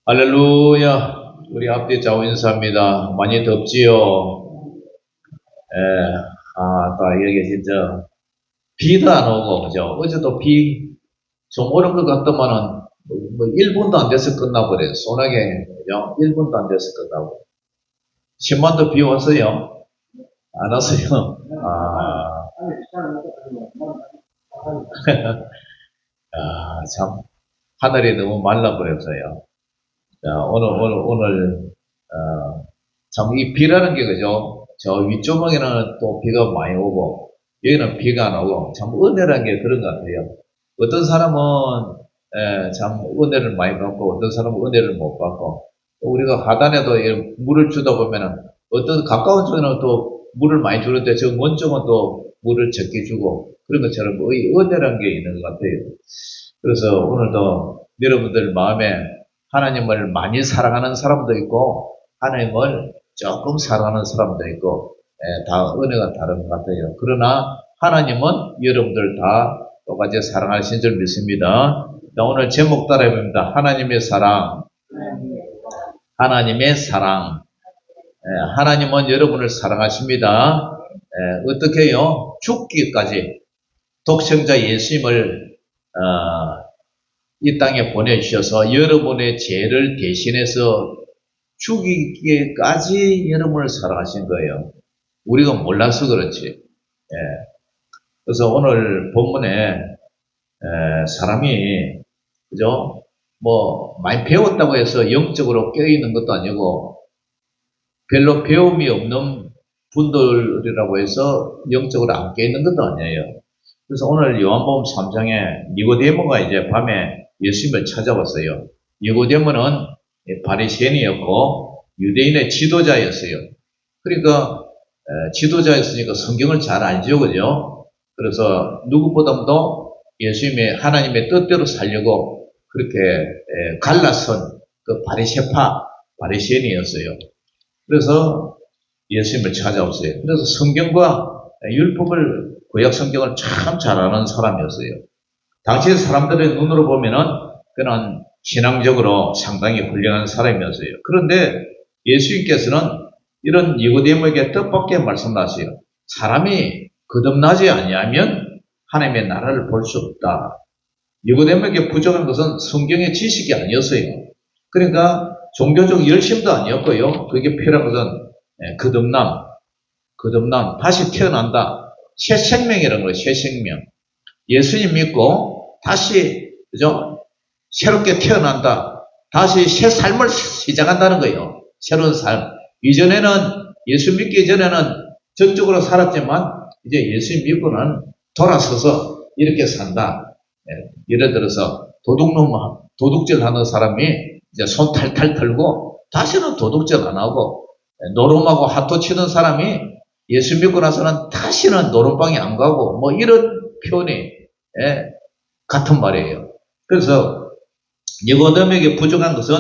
할렐루야. 우리 앞뒤 좌우 인사합니다. 많이 덥지요? 예, 여기 진짜 비도 안 오고, 그죠? 어제도 비 좀 오는 것 같더만은, 1분도 안 돼서 끝나버려요. 소나게, 그죠? 1분도 안 돼서 끝나고. 10만도 비 왔어요? 안 왔어요? 참, 하늘이 너무 말라버렸어요. 자, 참, 이 비라는 게, 그죠? 저 위쪽에는 또 비가 많이 오고, 여기는 비가 안 오고, 참, 은혜라는 게 그런 것 같아요. 어떤 사람은, 참, 은혜를 많이 받고, 어떤 사람은 은혜를 못 받고, 또 우리가 하단에도 물을 주다 보면은, 어떤 가까운 쪽에는 또 물을 많이 주는데, 저 먼 쪽은 또 물을 적게 주고, 그런 것처럼 은혜라는 게 있는 것 같아요. 그래서 오늘도 여러분들 마음에 하나님을 많이 사랑하는 사람도 있고 하나님을 조금 사랑하는 사람도 있고 다 은혜가 다른 것 같아요. 그러나 하나님은 여러분들 다 똑같이 사랑하신 줄 믿습니다. 오늘 제목 따라 해봅니다. 하나님의 사랑. 하나님의 사랑. 하나님은 여러분을 사랑하십니다. 어떻게요? 죽기까지 독생자 예수님을 이 땅에 보내주셔서 여러분의 죄를 대신해서 죽이기까지 여러분을 사랑하신 거예요. 우리가 몰라서 그렇지. 그래서 오늘 본문에 사람이 그죠? 많이 배웠다고 해서 영적으로 깨어있는 것도 아니고 별로 배움이 없는 분들이라고 해서 영적으로 안 깨어있는 것도 아니에요. 그래서 오늘 요한복음 3장에 니고데모가 이제 밤에 예수님을 찾아왔어요. 니고데모는 바리새인이었고 유대인의 지도자였어요. 그러니까 지도자였으니까 성경을 잘 알죠, 그죠? 그래서 누구보다도 예수님의 하나님의 뜻대로 살려고 그렇게 갈라선 그 바리새인이었어요. 그래서 예수님을 찾아왔어요. 그래서 성경과 율법을 구약 성경을 참 잘 아는 사람이었어요. 당시 사람들의 눈으로 보면은 그는 신앙적으로 상당히 훌륭한 사람이었어요. 그런데 예수님께서는 이런 니고데모에게 뜻밖의 말씀을 하세요. 사람이 거듭나지 아니하면 하나님의 나라를 볼 수 없다. 니고데모에게 부족한 것은 성경의 지식이 아니었어요. 그러니까 종교적 열심도 아니었고요. 그게 필요한 것은 거듭남, 다시 태어난다. 새 생명이라는 거예요. 새 생명. 예수님 믿고 다시 그죠? 새롭게 태어난다. 다시 새 삶을 시작한다는 거예요. 새로운 삶. 이전에는 예수 믿기 전에는 전적으로 살았지만 이제 예수 믿고는 돌아서서 이렇게 산다. 예를 들어서 도둑질 하는 사람이 이제 손 탈탈 털고 다시는 도둑질 안 하고 노름하고 하토 치는 사람이 예수 믿고 나서는 다시는 노름방에 안 가고 이런 표현이 같은 말이에요. 그래서 니고데모에게 부족한 것은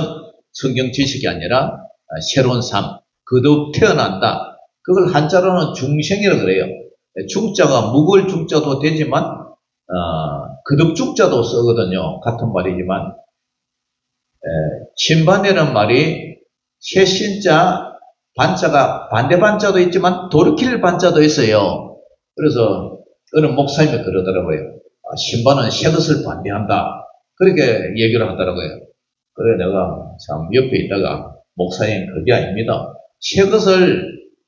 성경 지식이 아니라 새로운 삶, 거듭 태어난다. 그걸 한자로는 중생이라고 그래요. 중자가 묵을 중자도 되지만 거듭 중자도 쓰거든요. 같은 말이지만 신반이라는 말이 새신자 반자가 반대 반자도 있지만 돌이킬 반자도 있어요. 그래서 어느 목사님이 그러더라고요. 신반은 새 것을 반대한다. 그렇게 얘기를 하더라고요. 그래 내가 참 옆에 있다가 목사님 그게 아닙니다. 새 것을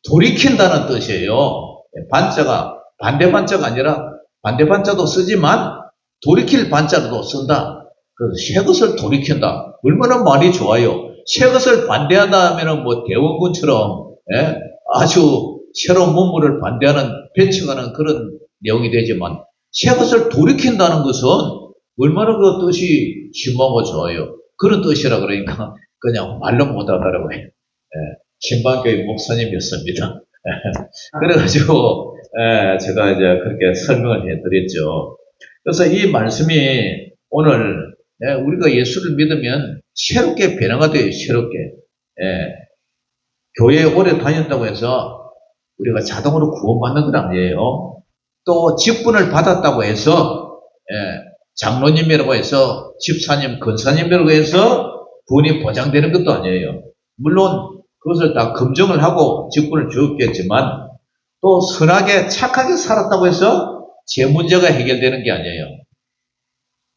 돌이킨다는 뜻이에요. 반자가 반대 반자가 아니라 반대 반자도 쓰지만 돌이킬 반자도 쓴다. 그래서 새 것을 돌이킨다. 얼마나 말이 좋아요. 새 것을 반대한다 하면은 대원군처럼 아주 새로운 문물을 반대하는 배척하는 그런 내용이 되지만 새 것을 돌이킨다는 것은 얼마나 그 뜻이 심하고 좋아요. 그런 뜻이라 그러니까 그냥 말로 못하더라고요. 신방교회 목사님이었습니다. 그래가지고 제가 이제 그렇게 설명을 해드렸죠. 그래서 이 말씀이 오늘 우리가 예수를 믿으면 새롭게 변화가 돼요. 새롭게. 교회에 오래 다녔다고 해서 우리가 자동으로 구원받는 건 아니에요. 또 직분을 받았다고 해서 장로님이라고 해서 집사님, 권사님이라고 해서 군이 보장되는 것도 아니에요. 물론 그것을 다 검증을 하고 직분을 주었겠지만 또 선하게 착하게 살았다고 해서 제 문제가 해결되는 게 아니에요.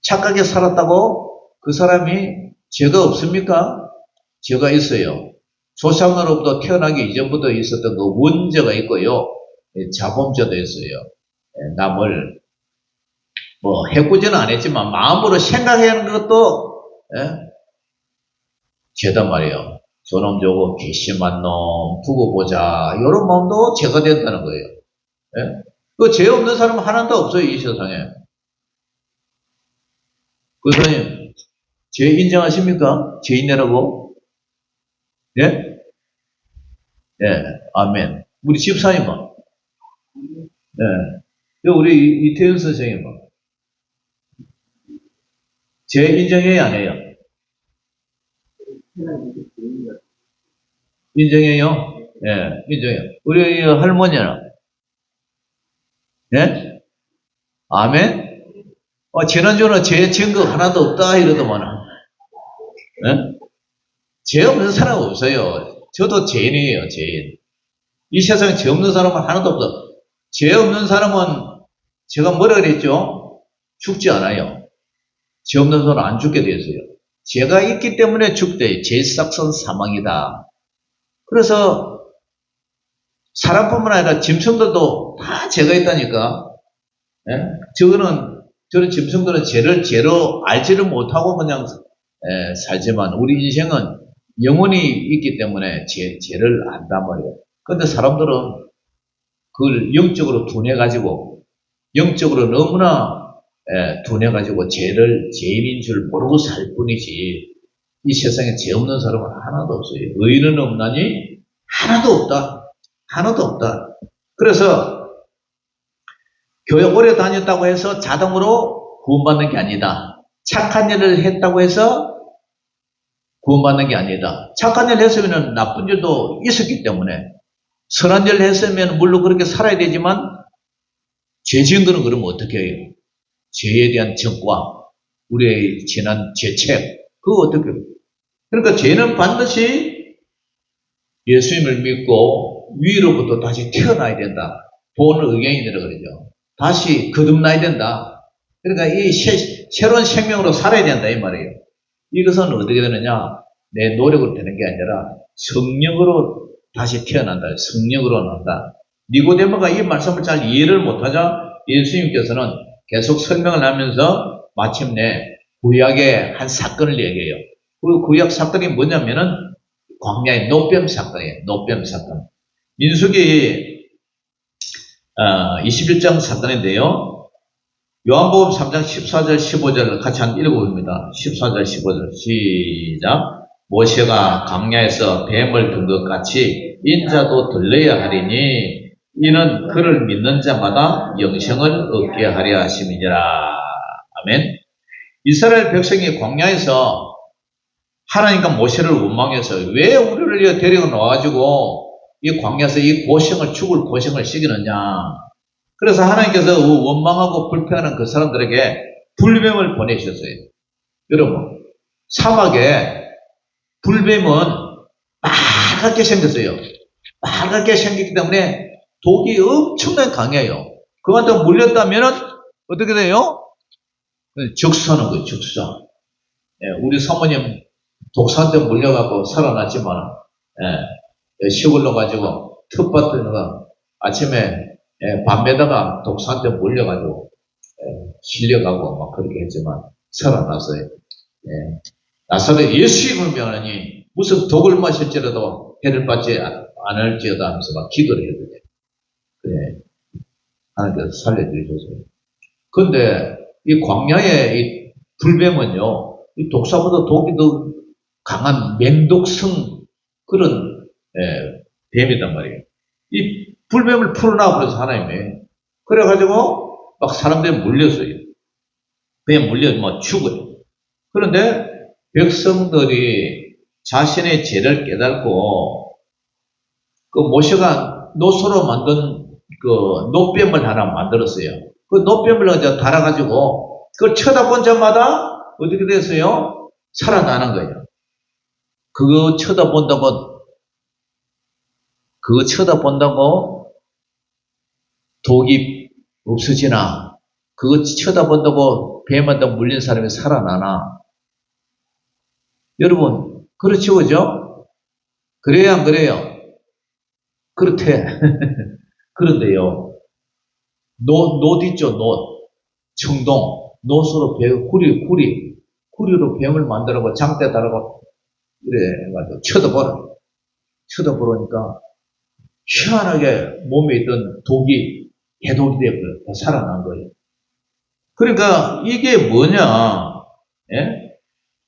착하게 살았다고 그 사람이 죄가 없습니까? 죄가 있어요. 조상으로부터 태어나기 이전부터 있었던 그 원죄가 있고요. 자범죄도 있어요. 남을 뭐 해코지는 안 했지만 마음으로 생각해야 하는 것도 죄단 말이에요. 저놈 저거 괘씸한 놈 두고 보자 이런 마음도 죄가 된다는 거예요. 그 죄 없는 사람은 하나도 없어요. 이 세상에. 그러니 죄 인정하십니까? 죄인이라고? 예? 예, 아멘. 우리 집사님은? 예. 우리 이태윤 선생님은? 죄 인정해요, 안 해요? 인정해요? 예, 인정해요. 우리 할머니는? 예? 아멘? 지난주는 죄 증거 하나도 없다 이러더만은. 예? 죄 없는 사람 없어요. 저도 죄인이에요, 죄인. 이 세상에 죄 없는 사람은 하나도 없어. 죄 없는 사람은 제가 뭐라 그랬죠? 죽지 않아요. 죄 없는 사람은 안 죽게 되었어요. 죄가 있기 때문에 죽대. 죄삭선 사망이다. 그래서 사람뿐만 아니라 짐승들도 다 죄가 있다니까. 예? 저런 짐승들은 죄로 알지를 못하고 그냥 살지만 우리 인생은 영혼이 있기 때문에 죄를 안단 말이에요. 근데 사람들은 그걸 영적으로 둔해가지고 영적으로 너무나 둔해가지고 죄인인 줄 모르고 살 뿐이지 이 세상에 죄 없는 사람은 하나도 없어요. 의인은 없나니 하나도 없다. 하나도 없다. 그래서 교회 오래 다녔다고 해서 자동으로 구원받는 게 아니다. 착한 일을 했다고 해서 구원받는 게 아니다. 착한 일을 했으면 나쁜 일도 있었기 때문에 선한 일을 했으면 물론 그렇게 살아야 되지만 죄 지은 거는 그러면 어떻게 해요? 죄에 대한 정과 우리의 지난 죄책 그거 어떻게 해요? 그러니까 죄는 반드시 예수님을 믿고 위로부터 다시 태어나야 된다. 본 의견이라고 그러죠. 다시 거듭나야 된다. 그러니까 이 새로운 생명으로 살아야 된다 이 말이에요. 이것은 어떻게 되느냐? 내 노력으로 되는 게 아니라 성령으로 다시 태어난다. 성령으로 난다. 니고데모가 이 말씀을 잘 이해를 못하자 예수님께서는 계속 설명을 하면서 마침내 구약의 한 사건을 얘기해요. 그 구약 사건이 뭐냐면은 광야의 노뱀 사건이에요. 노뱀 사건. 민수기 21장 사건인데요. 요한복음 3장 14절 15절을 같이 한 읽어봅니다. 14절 15절 시작. 모세가 광야에서 뱀을 든 것 같이 인자도 들려야 하리니 이는 그를 믿는 자마다 영생을 얻게 하려 하심이니라. 아멘. 이스라엘 백성이 광야에서 하나님과 모세를 원망해서 왜 우리를 데리고 나와가지고 이 광야에서 이 고생을 죽을 고생을 시키느냐. 그래서 하나님께서 원망하고 불평하는 그 사람들에게 불뱀을 보내셨어요. 여러분 사막에 불뱀은 빨갛게 생겼어요. 빨갛게 생기기 때문에 독이 엄청나게 강해요. 그한테 물렸다면 어떻게 돼요? 적수하는 거예요. 적수자. 우리 사모님 독사한테 물려갖고 살아났지만 시골로 가지고 텃밭에다가 아침에 밤에다가 독사한테 물려가지고 실려가고 막 그렇게 했지만 살아났어요. 나사렛 예수 이름을 명하니 무슨 독을 마실지라도 해를 받지 않을지어다 하면서 막 기도를 해도 돼. 그래. 하나님께서 살려주셨어요. 근데 이 광야의 이 불뱀은요, 이 독사보다 독이 더 강한 맹독성 그런 뱀이단 말이에요. 이 불뱀을 풀어놔 버려서 하나님이. 그래가지고 막 사람들이 물렸어요. 뱀 물려 뭐 죽어요. 그런데 백성들이 자신의 죄를 깨닫고 그 모세가 노소로 만든 그 노뱀을 하나 만들었어요. 그 노뱀을 달아가지고 그걸 쳐다본 자마다 어떻게 됐어요? 살아나는 거예요. 그거 쳐다본다고 독이 없어지나? 그거 쳐다본다고 뱀한테 물린 사람이 살아나나? 여러분, 그렇죠, 그죠? 그래요, 안 그래요? 그렇대. 그런데요, 노 있죠, 노. 청동. 노수로 구리로 뱀을 만들고 장대 달고, 이래가지고 쳐다보니까, 희한하게 몸에 있던 독이 해독이 되고 살아난 거예요. 그러니까 이게 뭐냐? 예?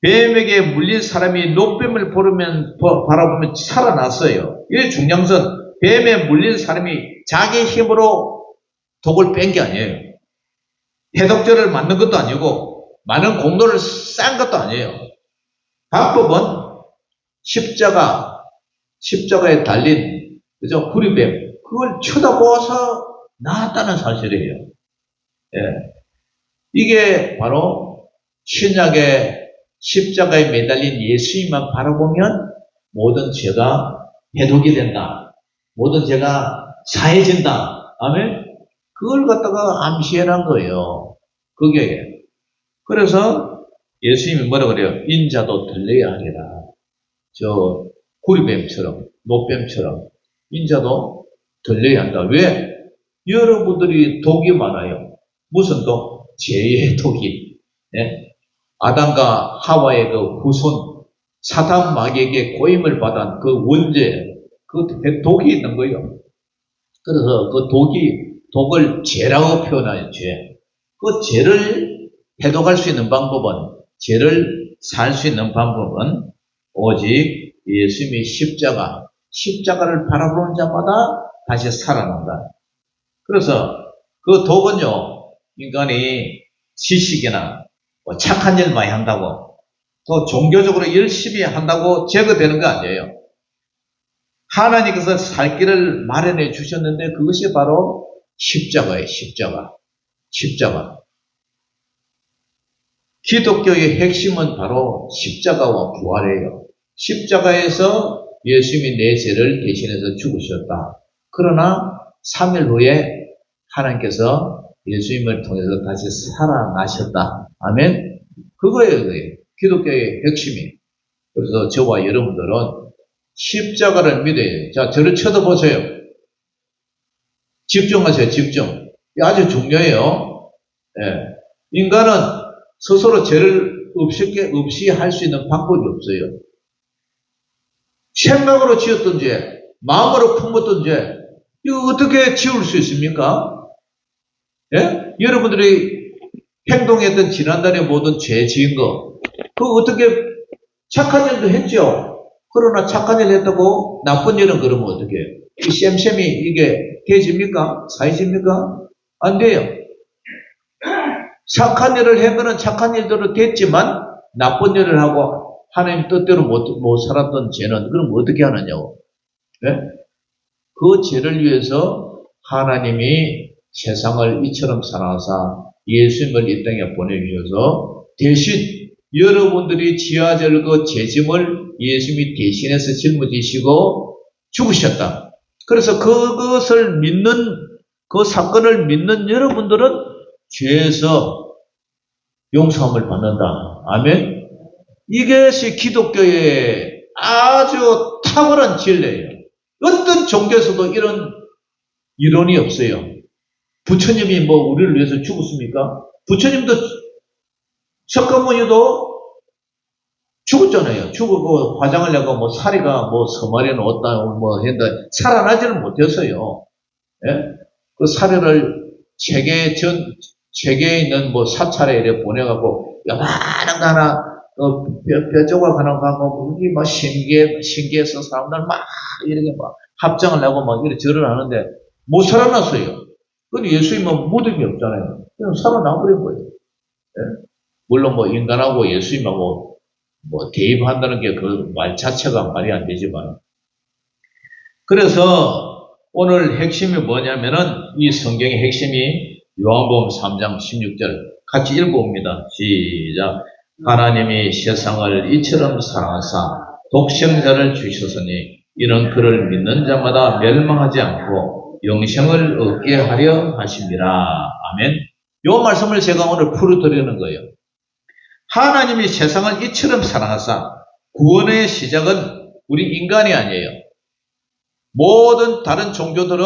뱀에게 물린 사람이 노뱀을 바라보면 살아났어요. 이게 중요한 것은 뱀에 물린 사람이 자기 힘으로 독을 뺀 게 아니에요. 해독제를 만든 것도 아니고 많은 공로를 쌓은 것도 아니에요. 방법은 십자가에 달린 그죠? 구리뱀 그걸 쳐다보아서 나았다는 사실이에요. 예. 이게 바로 신약의 십자가에 매달린 예수님만 바라보면 모든 죄가 해독이 된다. 모든 죄가 사해진다. 아멘? 그걸 갖다가 암시해란 거예요. 그게. 그래서 예수님이 뭐라 그래요? 인자도 들려야 하리라. 저 구리뱀처럼, 노뱀처럼 인자도 들려야 한다. 왜? 여러분들이 독이 많아요. 무슨 독? 죄의 독이. 예? 아담과 하와의 그 후손, 사단 마귀에게 고임을 받은 그 원죄, 그 독이 있는 거예요. 그래서 그 독을 죄라고 표현하는 죄. 그 죄를 해독할 수 있는 방법은, 죄를 살 수 있는 방법은 오직 예수님의 십자가를 바라보는 자마다 다시 살아난다. 그래서 그 독은요, 인간이 지식이나 착한 일 많이 한다고, 또 종교적으로 열심히 한다고 제거되는 거 아니에요. 하나님께서 살 길을 마련해 주셨는데 그것이 바로 십자가예요. 십자가. 기독교의 핵심은 바로 십자가와 부활이에요. 십자가에서 예수님이 내 죄를 대신해서 죽으셨다. 그러나 3일 후에 하나님께서 예수님을 통해서 다시 살아나셨다. 아멘? 그거예요. 기독교의 핵심이. 그래서 저와 여러분들은 십자가를 믿어야 돼요. 자, 저를 쳐다보세요. 집중하세요. 집중. 아주 중요해요. 예. 인간은 스스로 죄를 없이 할 수 있는 방법이 없어요. 생각으로 지었던 죄, 마음으로 품었던 죄, 이거 어떻게 지울 수 있습니까? 예? 여러분들이 행동했던 지난달에 모든 죄 지은 거, 그거 어떻게 착한 일도 했죠? 그러나 착한 일 했다고 나쁜 일은 그러면 어떻게 해요? 이 쌤쌤이 이게 되집니까? 사해집니까? 안 돼요. 착한 일을 한 거는 착한 일대로 됐지만 나쁜 일을 하고 하나님 뜻대로 못 살았던 죄는 그럼 어떻게 하느냐고. 네? 그 죄를 위해서 하나님이 세상을 이처럼 사랑하사 예수님을 이 땅에 보내주셔서 대신 여러분들이 지어질 그 죄짐을 예수님이 대신해서 짊어지시고 죽으셨다. 그래서 그것을 믿는, 그 사건을 믿는 여러분들은 죄에서 용서함을 받는다. 아멘? 이것이 기독교의 아주 탁월한 진리예요. 어떤 종교에서도 이런 이론이 없어요. 부처님이 뭐 우리를 위해서 죽었습니까? 부처님도 석가모니도 죽었잖아요. 죽고 화장을 내고 뭐 사리가 뭐 서마리는 어디다 뭐 했는데 살아나지는 못했어요. 예? 그 사리를 세계에 있는 뭐 사찰에 이렇게 보내갖고 요만한 거 하나 뼈 조각 하나 갖고 그게 막 신기해서 사람들 막 이렇게 막 합장을 내고 막 이렇게 절을 하는데 못 살아났어요. 근데 예수님은 무덤이 없잖아요. 그냥 살아나버린 거예요. 예? 물론 뭐 인간하고 예수님하고 뭐 대입한다는 게 그 말 자체가 말이 안 되지만. 그래서 오늘 핵심이 뭐냐면은 이 성경의 핵심이 요한복음 3장 16절 같이 읽어봅니다. 시작. 하나님이 세상을 이처럼 사랑하사 독생자를 주셨으니 이는 그를 믿는 자마다 멸망하지 않고 영생을 얻게 하려 하심이라. 아멘. 요 말씀을 제가 오늘 풀어드리는 거예요. 하나님이 세상을 이처럼 사랑하사 구원의 시작은 우리 인간이 아니에요. 모든 다른 종교들은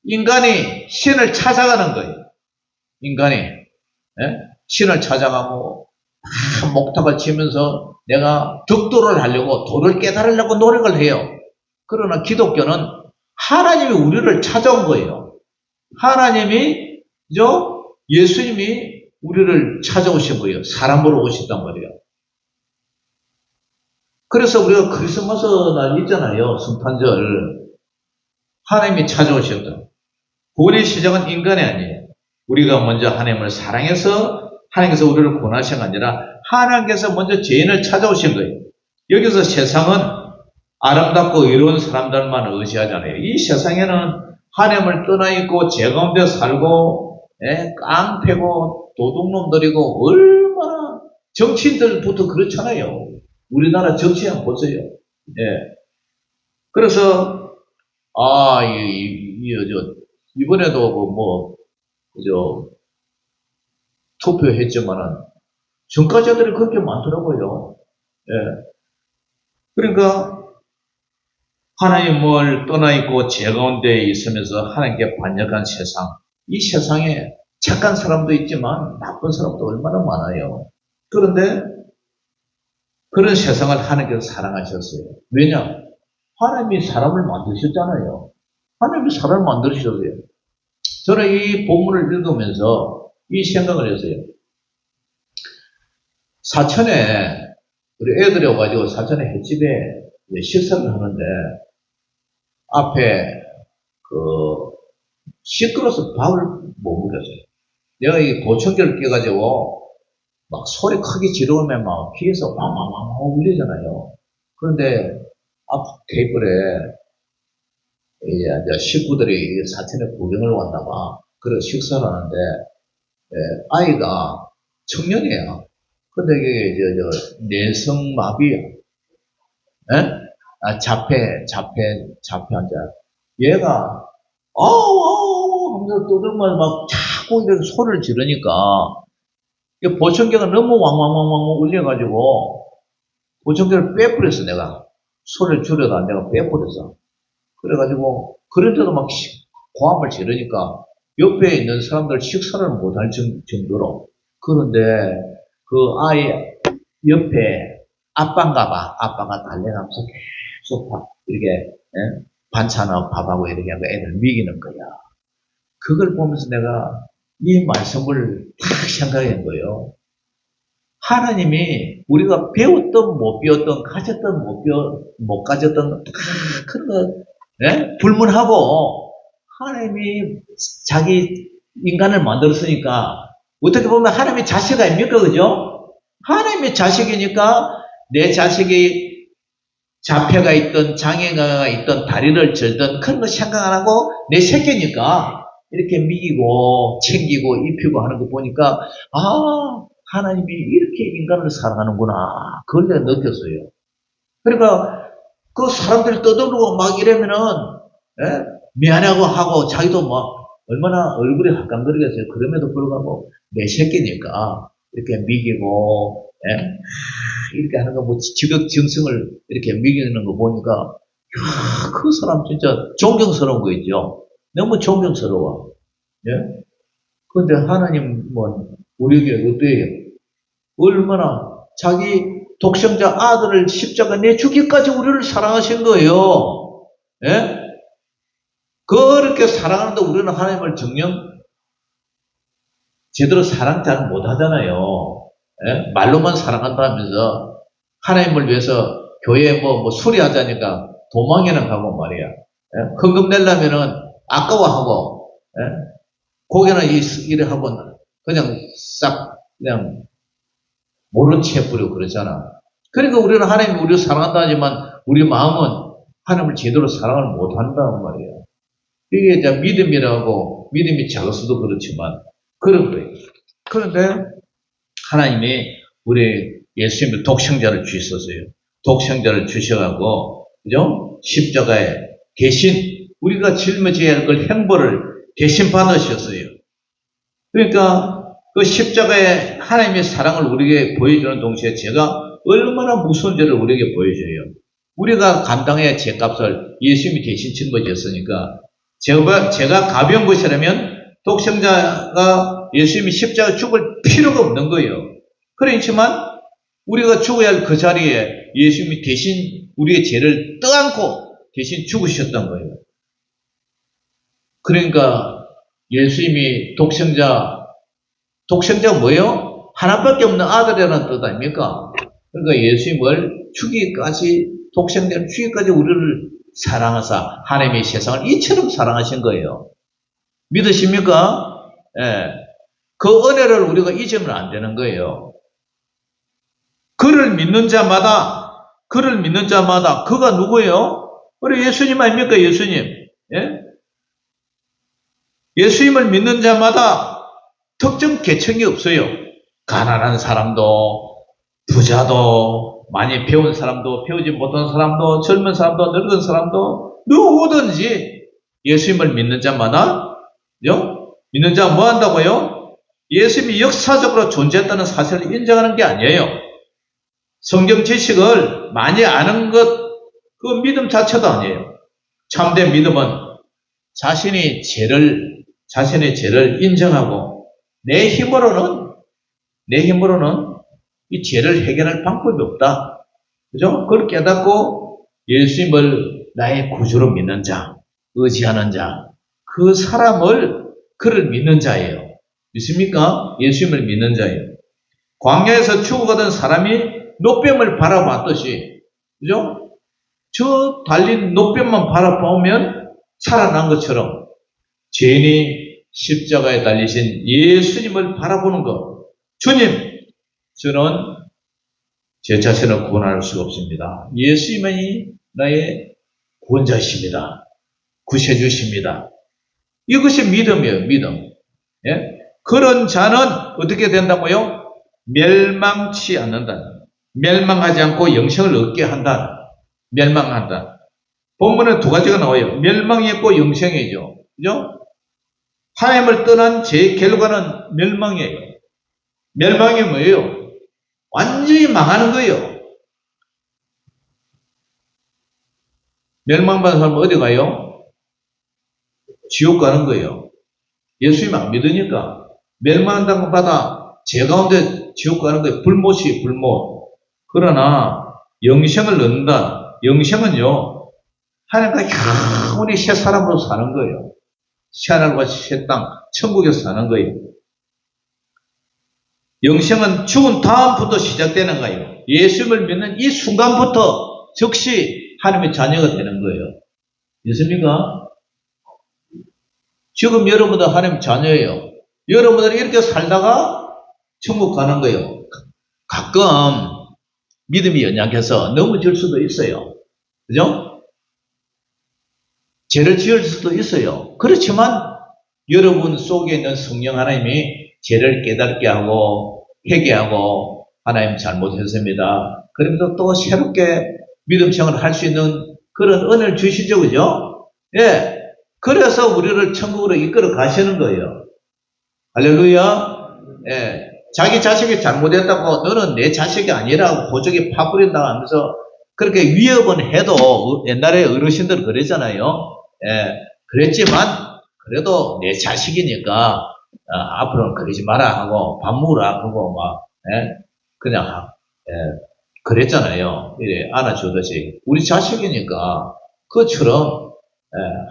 인간이 신을 찾아가는 거예요. 인간이 신을 찾아가고 목탁을 치면서 내가 득도를 하려고 도를 깨달으려고 노력을 해요. 그러나 기독교는 하나님이 우리를 찾아온 거예요. 하나님이 예수님이 우리를 찾아오신 거예요. 사람으로 오셨단 말이에요. 그래서 우리가 크리스마스 날 있잖아요. 성탄절. 하나님이 찾아오셨다. 구원의 시작은 인간이 아니에요. 우리가 먼저 하나님을 사랑해서 하나님께서 우리를 구원하신 게 아니라 하나님께서 먼저 죄인을 찾아오신 거예요. 여기서 세상은 아름답고 의로운 사람들만 의지하잖아요. 이 세상에는 하나님을 떠나 있고 죄 가운데 살고 깡패고 도둑놈들이고 얼마나 정치인들부터 그렇잖아요. 우리나라 정치 한번 보세요. 그래서 이번에도 투표했지만은 정가자들이 그렇게 많더라고요. 그러니까 하나님을 떠나 있고 죄 가운데 있으면서 하나님께 반역한 세상, 이 세상에 착한 사람도 있지만 나쁜 사람도 얼마나 많아요. 그런데 그런 세상을 하나님께서 사랑하셨어요. 왜냐? 하나님이 사람을 만드셨잖아요. 하나님이 사람을 만드셨어요. 저는 이 본문을 읽으면서 이 생각을 했어요. 사천에 우리 애들이 와가지고 사천에 횟집에 식사를 하는데 앞에 시끄러워서 밥을 못 먹였어요. 내가 이 보청기를 끼가지고 막 소리 크게 지르면 막 귀에서 왕왕왕 울리잖아요. 그런데 앞 테이블에 이제 식구들이 사천에 구경을 왔나봐. 그래서 식사를 하는데 아이가 청년이에요. 근데 이게 내성마비야. 자폐 환자. 얘가 아우 하면서 떠들면 막 자꾸 이렇게 소리를 지르니까 보청기가 너무 왕왕왕왕 울려가지고 보청기를 빼버렸어. 내가 소리를 줄여다 내가 빼버렸어. 그래가지고 그런데도 막 고함을 지르니까 옆에 있는 사람들 식사를 못할 정도로. 그런데 그 아이 옆에 아빠인가 봐. 아빠가 달래가면서 계속 이렇게 반찬하고 밥하고 이렇게 하고 애들 먹이는 거야. 그걸 보면서 내가 이 말씀을 딱 생각한 거예요. 하나님이 우리가 배웠던 못 배웠던 가졌던 못 가졌던 그런 거 불문하고 하나님이 자기 인간을 만들었으니까 어떻게 보면 하나님의 자식 아닙니까? 그죠? 하나님의 자식이니까 내 자식이 자폐가 있던 장애가 있던 다리를 절든 그런 거 생각 안 하고 내 새끼니까 이렇게 미기고 챙기고 입히고 하는 거 보니까 하나님이 이렇게 인간을 사랑하는구나. 그걸 내가 느꼈어요. 그러니까 그 사람들이 떠들고 막 이러면은 미안하고 하고 자기도 막 얼마나 얼굴이 화끈거리겠어요. 그럼에도 불구하고 내 새끼니까 이렇게 미기고 이렇게 하는 거 뭐 지극정성을 이렇게 미기는 거 보니까 그 사람 진짜 존경스러운 거 있죠. 너무 존경스러워. 그런데 하나님 우리에게 어때요? 얼마나 자기 독생자 아들을 십자가 내주기까지 우리를 사랑하신 거예요. 그렇게 사랑하는데 우리는 하나님을 정녕 제대로 사랑 잘 못하잖아요. 말로만 사랑한다면서 하나님을 위해서 교회에 뭐 수리하자니까 도망에는 가고 말이야. 헌금 내려면은 아까워하고 고개는 이래 하고 그냥 싹 그냥 모른 채 해버리고 그러잖아. 그러니까 우리는 하나님이 우리를 사랑한다 하지만 우리 마음은 하나님을 제대로 사랑을 못한다는 말이에요. 이게 이제 믿음이라고 믿음이 작아서도 그렇지만 그런 거예요. 그런데 하나님이 우리 예수님의 독생자를 주셨어요. 독생자를 주셔가고, 그죠? 십자가에 대신 우리가 짊어져야 할 그 행보를 대신 받으셨어요. 그러니까 그 십자가에 하나님의 사랑을 우리에게 보여주는 동시에 제가 얼마나 무서운 죄를 우리에게 보여줘요. 우리가 감당해야 죄값을 예수님이 대신 짊어졌으니까 제가 가벼운 것이라면 독생자가 예수님이 십자가 죽을 필요가 없는 거예요. 그렇지만 우리가 죽어야 할 그 자리에 예수님이 대신 우리의 죄를 떠안고 대신 죽으셨던 거예요. 그러니까 예수님이 독생자가 뭐예요? 하나밖에 없는 아들이라는 뜻 아닙니까? 그러니까 예수님을 독생자를 죽이기까지 우리를 사랑하사 하나님의 세상을 이처럼 사랑하신 거예요. 믿으십니까? 예. 그 은혜를 우리가 잊으면 안 되는 거예요. 그를 믿는 자마다 그가 누구예요? 우리 예수님 아닙니까? 예수님. 예? 예수님을 믿는 자마다 특정 계층이 없어요. 가난한 사람도, 부자도, 많이 배운 사람도, 배우지 못한 사람도, 젊은 사람도, 늙은 사람도, 누구든지 예수님을 믿는 자마다, 믿는 자가 뭐 한다고요? 예수님이 역사적으로 존재했다는 사실을 인정하는 게 아니에요. 성경 지식을 많이 아는 것, 그 믿음 자체도 아니에요. 참된 믿음은 자신의 죄를 인정하고 내 힘으로는 이 죄를 해결할 방법이 없다. 그죠? 그걸 깨닫고 예수님을 나의 구주로 믿는 자, 의지하는 자, 그를 믿는 자예요. 믿습니까? 예수님을 믿는 자예요. 광야에서 죽어가던 사람이 노뱀을 바라봤듯이, 그죠? 저 달린 노뱀만 바라보면 살아난 것처럼 죄인이 십자가에 달리신 예수님을 바라보는 것. 주님, 저는 제 자신을 구원할 수가 없습니다. 예수님이 나의 구원자이십니다. 구세주십니다. 이것이 믿음이에요, 믿음. 예? 그런 자는 어떻게 된다고요? 멸망치 않는다. 멸망하지 않고 영생을 얻게 한다. 멸망한다. 본문에 두 가지가 나와요. 멸망이 있고 영생이죠. 그죠? 하나님을 떠난 제 결과는 멸망이에요. 멸망이 뭐예요? 완전히 망하는 거예요. 멸망받은 사람은 어디 가요? 지옥 가는 거예요. 예수님 안 믿으니까. 멸망한다고 받아 죄 가운데 지옥 가는 거예요. 불못이 불못. 그러나 영생을 얻는다. 영생은요, 하나님과 영원히 새 사람으로 사는 거예요. 새 하늘과 새 땅, 천국에서 사는 거예요. 영생은 죽은 다음부터 시작되는 거예요. 예수님을 믿는 이 순간부터 즉시 하나님의 자녀가 되는 거예요. 믿습니까? 지금 여러분들 하나님 자녀예요. 여러분들이 이렇게 살다가 천국 가는 거예요. 가끔 믿음이 연약해서 넘어질 수도 있어요. 그죠? 죄를 지을 수도 있어요. 그렇지만 여러분 속에 있는 성령 하나님이 죄를 깨닫게 하고 회개하고 하나님 잘못했습니다. 그러면서 또 새롭게 믿음 생활을 할 수 있는 그런 은혜를 주시죠. 그죠? 예. 그래서 우리를 천국으로 이끌어 가시는 거예요. 할렐루야. 예. 자기 자식이 잘못했다고 너는 내 자식이 아니라고 고적에 파뿌린다고 하면서 그렇게 위협은 해도 옛날에 어르신들 그랬잖아요. 예. 그랬지만 그래도 내 자식이니까 앞으로는 그러지 마라 하고 밥 먹으라 하고 막 그냥 그랬잖아요. 이래 안아주듯이 우리 자식이니까 그처럼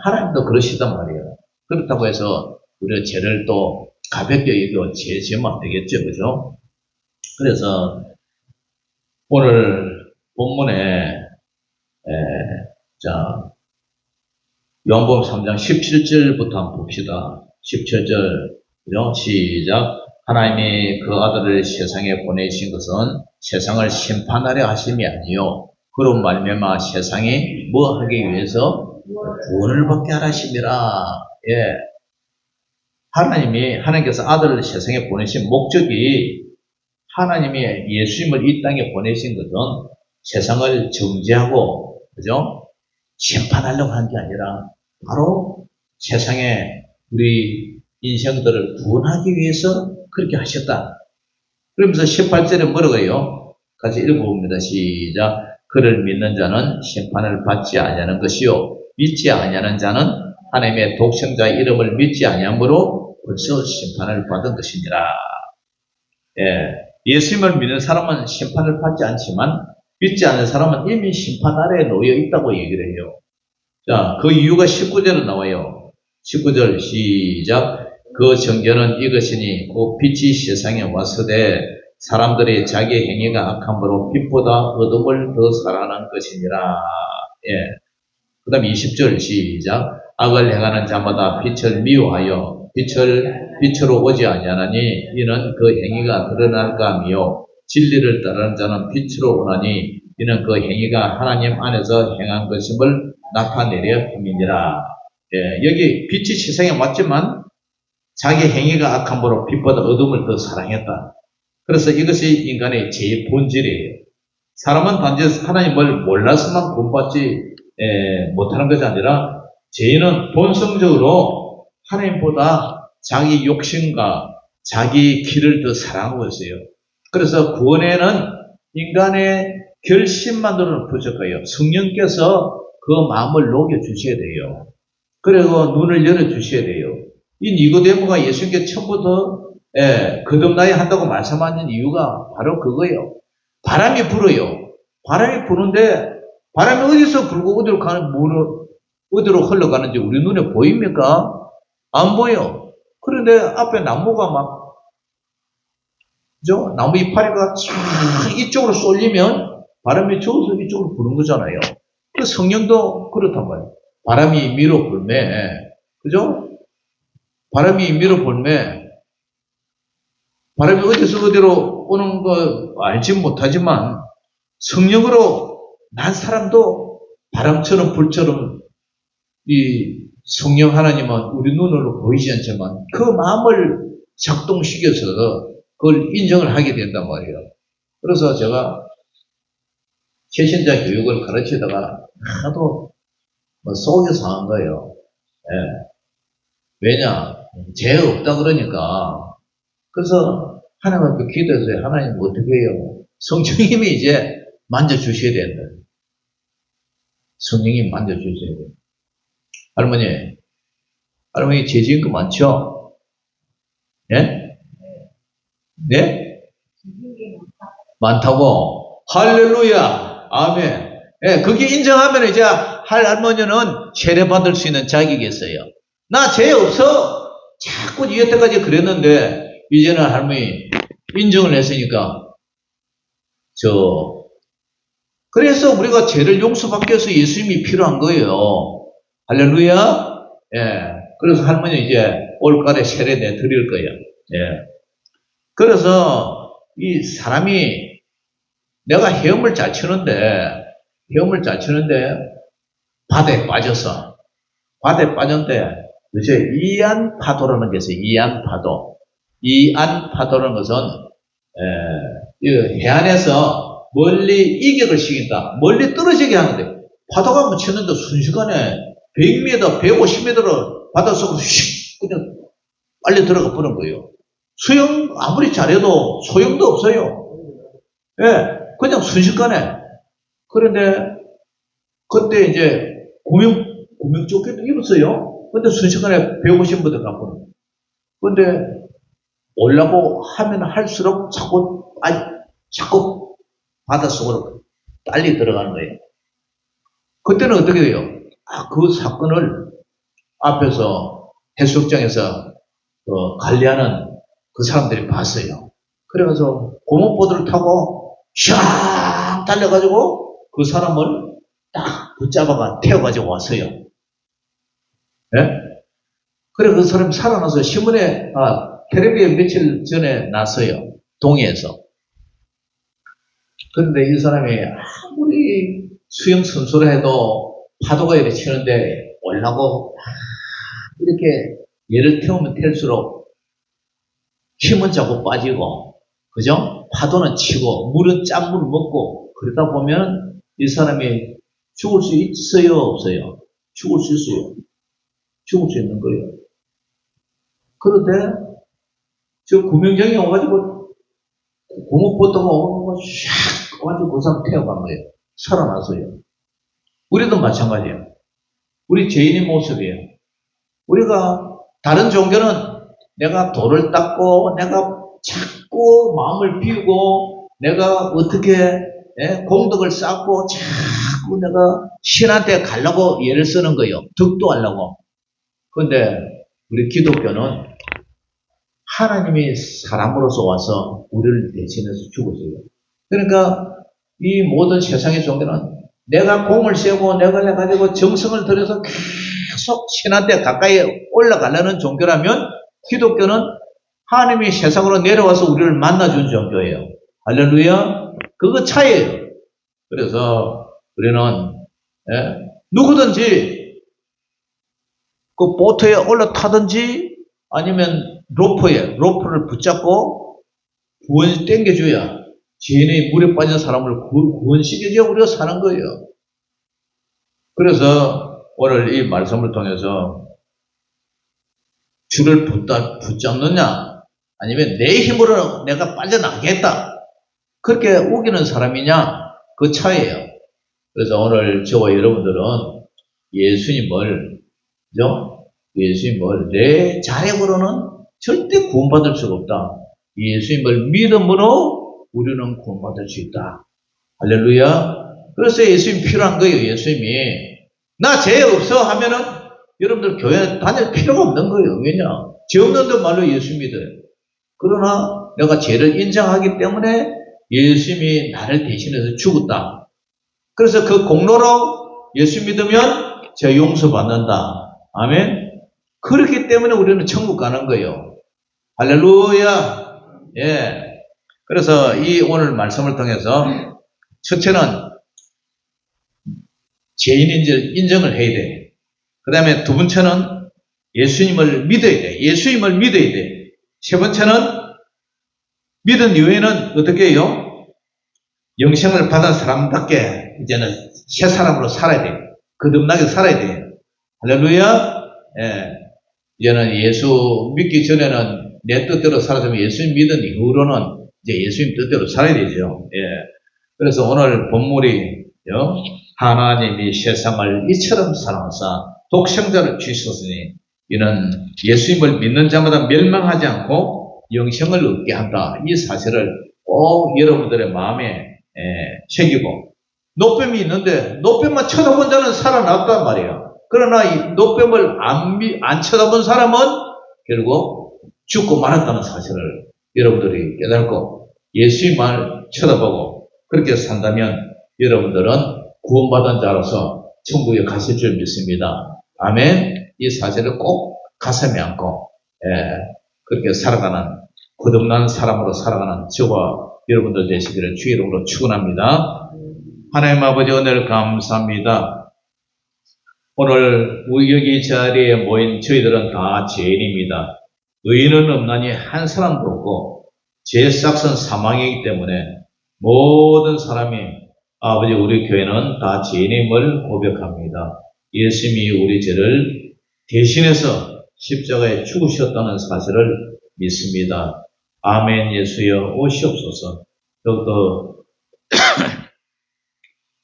하나님도 그러시단 말이에요. 그렇다고 해서 우리가 죄를 또 가볍게 여기고 죄만 되겠죠, 그죠? 그래서 오늘 본문에 요한복음 3장 17절부터 한번 봅시다. 17절 그죠? 시작. 하나님이 그 아들을 세상에 보내신 것은 세상을 심판하려 하심이 아니요 그로 말미암아 세상이 뭐 하기 위해서 구원을 받게 하심이라. 예. 하나님께서 아들을 세상에 보내신 목적이 하나님이 예수님을 이 땅에 보내신 것은 세상을 정죄하고, 그죠? 심판하려고 한 게 아니라, 바로 세상에 우리 인생들을 구원하기 위해서 그렇게 하셨다. 그러면서 18절에 뭐라고 해요? 같이 읽어봅니다. 시작. 그를 믿는 자는 심판을 받지 아니하는 것이요 믿지 아니하는 자는 하나님의 독생자의 이름을 믿지 아니함으로 벌써 심판을 받은 것이니라. 예수님을 믿는 사람은 심판을 받지 않지만 믿지 않는 사람은 이미 심판 아래에 놓여 있다고 얘기를 해요. 자, 그 이유가 19절에 나와요. 19절 시작. 그 정죄는 이것이니 곧 빛이 세상에 왔으되 사람들이 자기 행위가 악함으로 빛보다 어둠을 더 사랑하는 것이니라. 그 다음 20절 시작. 악을 행하는 자마다 빛을 미워하여 빛으로 오지 아니하나니 이는 그 행위가 드러날까 하며 진리를 따르는 자는 빛으로 오나니 이는 그 행위가 하나님 안에서 행한 것임을 나타내려 함이니라. 여기 빛이 세상에 왔지만 자기 행위가 악함으로 빛보다 어둠을 더 사랑했다. 그래서 이것이 인간의 제일 본질이에요. 사람은 단지 하나님을 몰라서만 구원받지 못하는 것이 아니라 죄인은 본성적으로 하나님보다 자기 욕심과 자기 길을 더 사랑하고 있어요. 그래서 구원에는 인간의 결심만으로는 부족해요. 성령께서 그 마음을 녹여주셔야 돼요. 그리고 눈을 열어주셔야 돼요. 이 니고데모가 예수님께 처음부터 거듭나야 한다고 말씀하는 이유가 바로 그거예요. 바람이 불어요. 바람이 부는데 바람이 어디서 불고 어디로 흘러가는지 우리 눈에 보입니까? 안 보여. 그런데 앞에 나무가 막, 그죠? 나무 이파리가 쫙 이쪽으로 쏠리면 바람이 저어서 이쪽으로 부는 거잖아요. 그 성령도 그렇단 말이에요. 바람이 밀어 불매, 그죠? 바람이 밀어 불매, 바람이 어디서 어디로 오는 거 알지 못하지만 성령으로 난 사람도 바람처럼 불처럼 이 성령 하나님은 우리 눈으로 보이지 않지만 그 마음을 작동시켜서 그걸 인정을 하게 된단 말이에요. 그래서 제가 최신자 교육을 가르치다가 하도 속이 상한 거예요. 왜냐? 죄 없다 그러니까. 그래서 하나님 앞에 기도해서 하나님 어떻게 해요? 성령님이 이제 만져주셔야 된다. 성령님이 만져주셔야 된다. 할머니 죄 지은 거 많죠? 예? 네? 많다고? 할렐루야! 아멘. 그게 인정하면 이제 할머니는 세례받을 수 있는 자격이 있어요. 나 죄 없어! 자꾸 여태까지 그랬는데, 이제는 할머니 인정을 했으니까, 그래서 우리가 죄를 용서받기 위해서 예수님이 필요한 거예요. 할렐루야! 그래서 할머니 이제 올가을에 세례 내 드릴 거예요. 그래서 이 사람이 내가 헤엄을 잘 치는데 바다에 빠졌는데 그죠? 이안파도라는 게 있어요. 이안파도라는 것은 해안에서 멀리 이격을 시킨다. 멀리 떨어지게 하는데 파도가 한번 쳤는데 순식간에 100m, 150m로 바닷속으로 휙 그냥 빨리 들어가 버린 거예요. 수영 아무리 잘해도 소용도 없어요. 그냥 순식간에. 그런데 그때 이제 구명조끼도 입었어요. 근데 순식간에 150m 가버린 거예요. 근데 올라고 하면 할수록 자꾸 바닷속으로 빨리 들어가는 거예요. 그때는 어떻게 돼요? 그 사건을 앞에서 해수욕장에서 관리하는 그 사람들이 봤어요. 그래가지고 고무보드를 타고 샥 달려가지고 그 사람을 딱 붙잡아가 태워가지고 왔어요. 그래 그 사람이 살아나서 신문에 텔레비에 며칠 전에 났어요. 동해에서. 그런데 이 사람이 아무리 수영 선수를 해도 파도가 이렇게 치는데 올라고 이렇게 얘를 태우면 텔수록 힘은 자꾸 빠지고, 그죠? 파도는 치고 물은 짠물을 먹고 그러다 보면 이 사람이 죽을 수 있어요, 없어요? 죽을 수 있어요. 죽을 수 있는 거예요. 그런데 저 구명정이 와가지고 고무보트가 오고 샥 와가지고 그 사람 태워간 거예요. 살아났어요. 우리도 마찬가지예요. 우리 죄인의 모습이에요. 우리가 다른 종교는 내가 돌을 닦고 내가 자꾸 마음을 비우고 내가 어떻게 공덕을 쌓고 자꾸 내가 신한테 가려고 예를 쓰는 거예요. 득도하려고. 그런데 우리 기독교는 하나님이 사람으로서 와서 우리를 대신해서 죽었어요. 그러니까 이 모든 세상의 종교는 내가 공을 세우고 내가 해가지고 정성을 들여서 계속 신한테 가까이 올라가려는 종교라면 기독교는 하나님이 세상으로 내려와서 우리를 만나준 종교예요. 할렐루야. 그거 차이예요. 그래서 우리는 누구든지 그 보트에 올라타든지 아니면 로프를 붙잡고 구원을 땡겨줘야 죄인의 물에 빠진 사람을 구원시켜줘야 우리가 사는 거예요. 그래서 오늘 이 말씀을 통해서 줄을 붙잡느냐 아니면 내 힘으로 내가 빠져나가겠다 그렇게 우기는 사람이냐 그 차이예요. 그래서 오늘 저와 여러분들은 예수님을 내 자력으로는 절대 구원받을 수가 없다. 예수님을 믿음으로 우리는 구원받을 수 있다. 할렐루야. 그래서 예수님 필요한 거예요. 예수님이 나 죄 없어 하면은 여러분들 교회 다닐 필요가 없는 거예요. 왜냐? 죄 없는데 말로 예수 믿어요. 그러나 내가 죄를 인정하기 때문에 예수님이 나를 대신해서 죽었다. 그래서 그 공로로 예수 믿으면 죄 용서받는다. 아멘. 그렇기 때문에 우리는 천국 가는 거예요. 할렐루야. 예. 그래서 이 오늘 말씀을 통해서 첫째는 죄인인지 인정을 해야 돼. 그 다음에 두 번째는 예수님을 믿어야 돼. 예수님을 믿어야 돼. 세 번째는 믿은 이후에는 어떻게 해요? 영생을 받은 사람답게 이제는 새 사람으로 살아야 돼. 거듭나게 살아야 돼. 할렐루야. 예. 이제는 예수 믿기 전에는 내 뜻대로 살았으면 예수님 믿은 이후로는 이제 예수님 뜻대로 살아야 되죠. 예. 그래서 오늘 본문이 하나님이 세상을 이처럼 사랑하사 독생자를 주셨으니 이는 예수님을 믿는 자마다 멸망하지 않고 영생을 얻게 한다. 이 사실을 꼭 여러분들의 마음에 새기고 노뱀이 있는데 노뱀만 쳐다본 자는 살아났단 말이에요. 그러나 이 노뱀을 안 쳐다본 사람은 결국 죽고 말았다는 사실을 여러분들이 깨닫고 예수님만 쳐다보고 그렇게 산다면 여러분들은 구원받은 자로서 천국에 가실 줄 믿습니다. 아멘. 이 사실을 꼭 가슴에 안고 그렇게 살아가는 거듭난 사람으로 살아가는 저와 여러분들 되시기를 주의 이름으로 축원합니다. 하나님 아버지 은혜를 감사합니다. 오늘 우리 여기 자리에 모인 저희들은 다 죄인입니다. 의인은 없나니 한 사람도 없고 죄 싹은 사망이기 때문에 모든 사람이 아버지 우리 교회는 다 죄인임을 고백합니다. 예수님이 우리 죄를 대신해서 십자가에 죽으셨다는 사실을 믿습니다. 아멘. 예수여 오시옵소서. 더욱더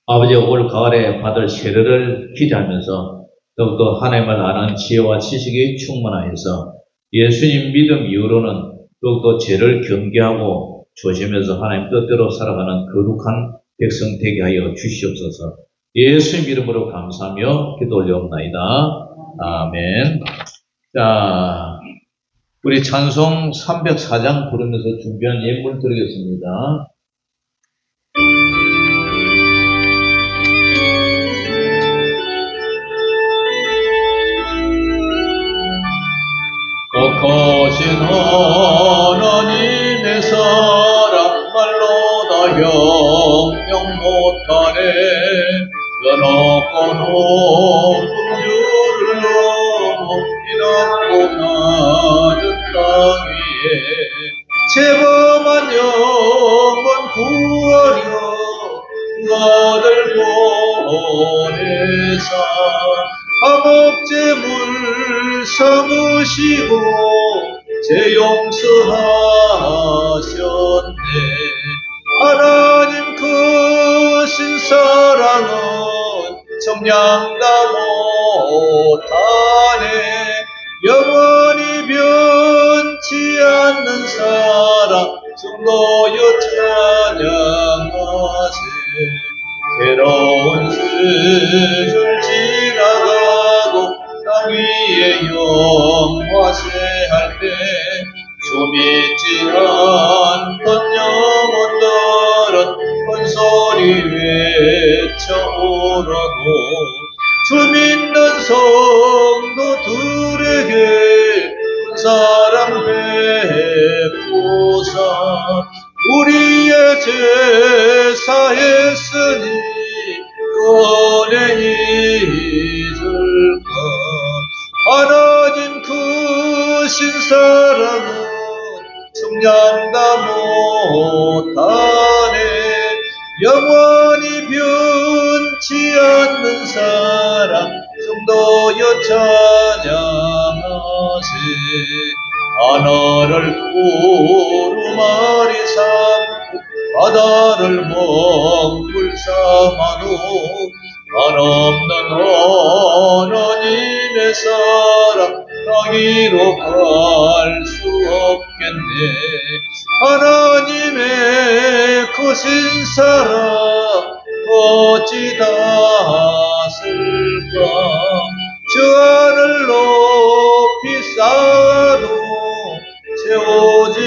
아버지 올 가을에 받을 세례를 기대하면서 더욱더 하나님을 아는 지혜와 지식이 충만하여서 예수님 믿음 이후로는 더욱더 죄를 경계하고 조심해서 하나님 뜻대로 살아가는 거룩한 백성 되게 하여 주시옵소서. 예수님 이름으로 감사하며 기도 올려옵나이다. 아멘. 자, 우리 찬송 304장 부르면서 준비한 예물 드리겠습니다. 거하신 하나님의 사랑 말로 다 형용 못하네. 연하고 높은 주를 넘어 이렇고 낮은 땅 위에 죄범한 영혼 구하려 위해서 화목제물 삼으시고 죄 용서하셨네. 하나님 크신 사랑은 정량다 못하네. 영원히 변치 않는 사랑 성도여 찬양하세. 괴로운 세월 지나가고 땅 위에 영화세할 때 주 믿지 않던 영혼들은 큰소리 외쳐오라고. 주 믿는 성도들에게 큰 사랑 베푸사 우리의 제사했으니 꺼내 잊을까. 하나님 크신 사랑은 청량다 못하네. 영원히 변치 않는 사랑 성도여 찬양하세. 하늘을 두루마리 삼고 바다를 먹물 삼아도 한없는 하나님의 사랑 땅위로 갈 수 없겠네. 하나님의 크신 사랑 어찌 닿았을까. 저 하늘 높이 쌓아도 채우지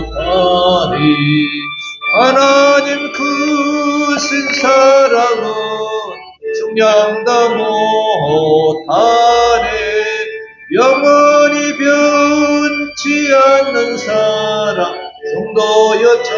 못하리. 하나님 크신 사랑은 중량다 못하네. 영원히 변치 않는 사랑 성도여 찬양하세.